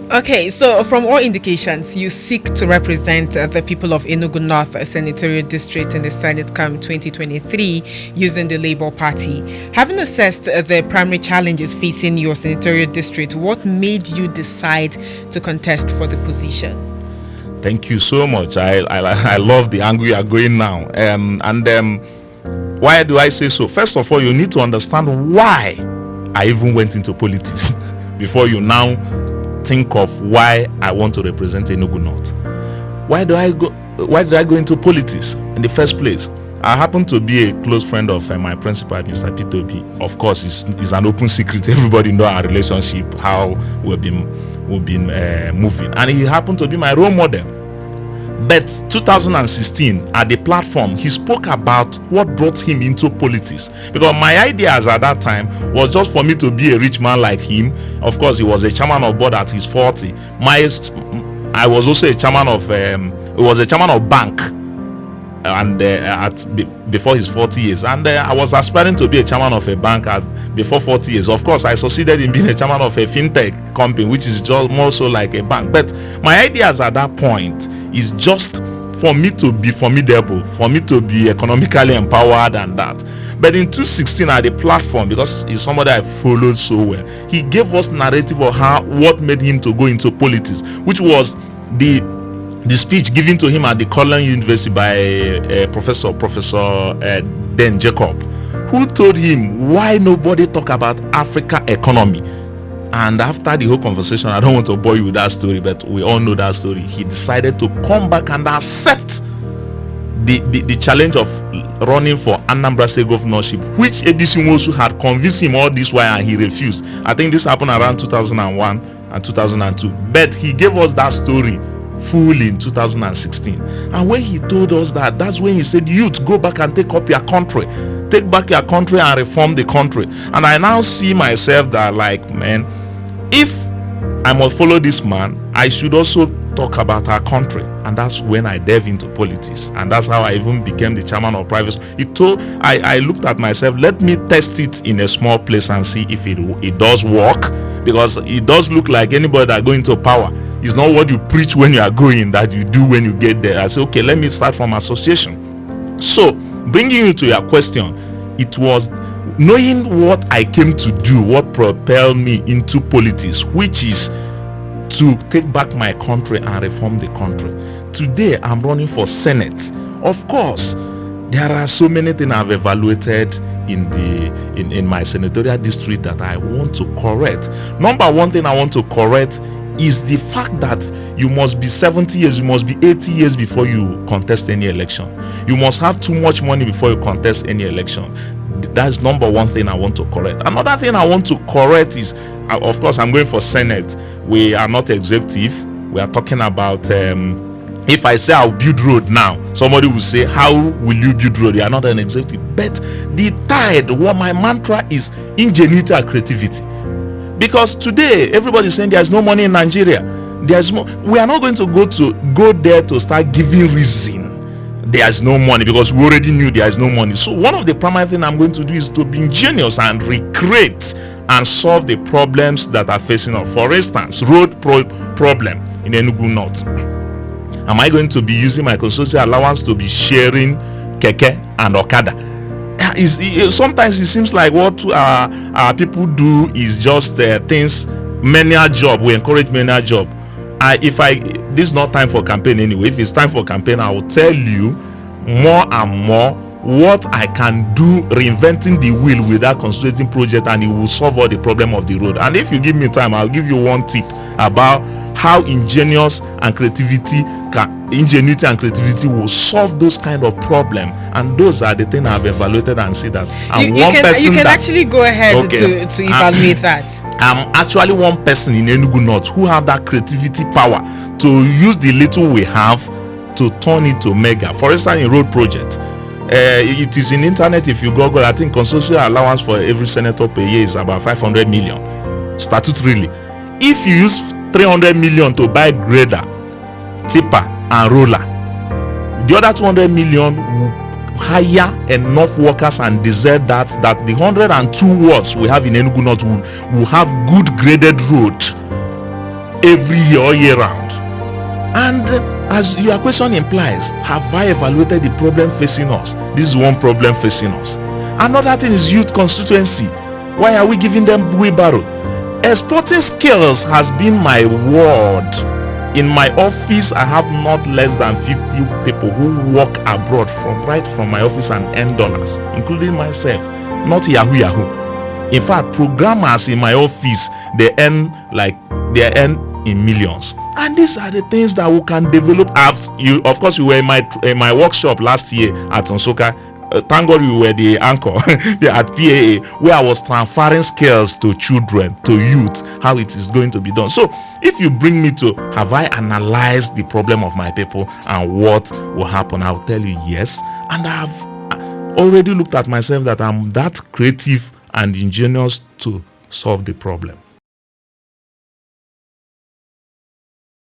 Okay, so from all indications, you seek to represent the people of Enugu North Senatorial District in the Senate come 2023 using the Labour Party. Having assessed the primary challenges facing your senatorial district, what made you decide to contest for the position? Thank you so much. I love the angle you are going now. Why do I say so? First of all, you need to understand why I even went into politics before you now think of why I want to represent Enugu North. Why did I go into politics in the first place? I happen to be a close friend of my principal, Mr. P2B. Of course, it's an open secret. Everybody know our relationship, how we've been moving, and he happened to be my role model. But 2016 at the platform, he spoke about what brought him into politics, because my ideas at that time was just for me to be a rich man like him. Of course, he was a chairman of board at his 40. I was also a chairman of bank, and before his 40 years, and I was aspiring to be a chairman of a bank before 40 years. Of course, I succeeded in being a chairman of a fintech company, which is just more so like a bank. But my ideas at that point is just for me to be formidable, for me to be economically empowered and that. But in 2016 at the platform, because he's somebody I followed so well, he gave us narrative of what made him to go into politics, which was the speech given to him at the Colon University by Professor Den Jacob, who told him why nobody talk about Africa economy. And after the whole conversation, I don't want to bore you with that story, but we all know that story. He decided to come back and accept the challenge of running for Anambra State governorship, which ABC Nwosu had convinced him all this while, and he refused. I think this happened around 2001 and 2002. But he gave us that story full in 2016. And when he told us that, that's when he said, youth, go back and take up your country. Take back your country and reform the country. And I now see myself that, like, man, if I must follow this man, I should also talk about our country. And that's when I delve into politics. And that's how I even became the chairman of private. I looked at myself, let me test it in a small place and see if it does work. Because it does look like anybody that go into power. It's not what you preach when you are going that you do when you get there. I said, okay, let me start from association. So, bringing you to your question, it was knowing what I came to do, what propelled me into politics, which is to take back my country and reform the country. Today, I'm running for Senate. Of course, there are so many things I've evaluated in my senatorial district that I want to correct. Number one thing I want to correct is the fact that you must be 70 years, you must be 80 years before you contest any election. You must have too much money before you contest any election. That's number one thing I want to correct. Another thing I want to correct is, of course, I'm going for Senate. We are not executive. We are talking about, if I say I'll build road now, somebody will say, how will you build road? You are not an executive. But the tide, what my mantra is ingenuity and creativity. Because today everybody is saying there's no money in Nigeria. We are not going to go there to start giving reason there's no money, because we already knew there's no money. So one of the primary things I'm going to do is to be ingenious and recreate and solve the problems that are facing us. For instance, road problem in Enugu North. Am I going to be using my consultancy allowance to be sharing keke and okada? Sometimes it seems like what our people do is just things, manual job. We encourage manual job. This is not time for campaign anyway. If it's time for campaign, I will tell you more and more what I can do, reinventing the wheel with that consulting project, and it will solve all the problem of the road. And if you give me time, I'll give you one tip about how ingenuity and creativity will solve those kind of problem. And those are the things I've evaluated and see that. You can actually go ahead to evaluate that. I'm actually one person in Enugu North who have that creativity power to use the little we have to turn it to mega. For instance, in road project, it is in internet. If you Google, I think consortium allowance for every senator per year is about 500 million statutorily. If you use 300 million to buy grader, tipper and roller, the other 200 million will hire enough workers and desert that the 102 wards we have in Enugu North will have good graded road. every year, all year round. And as your question implies, have I evaluated the problem facing us? This is one problem facing us. Another thing is youth constituency. Why are we giving them wheelbarrow? Exporting skills has been my word. In my office, I have not less than 50 people who work abroad right from my office and earn dollars, including myself. Not Yahoo. In fact, programmers in my office, they earn in millions. And these are the things that we can develop. Of course, you were in my workshop last year at Onsoka. Thank God you were the anchor at PAA, where I was transferring skills to children, to youth, how it is going to be done. So if you bring me to, have I analyzed the problem of my people and what will happen, I'll tell you yes. And I've already looked at myself that I'm that creative and ingenious to solve the problem.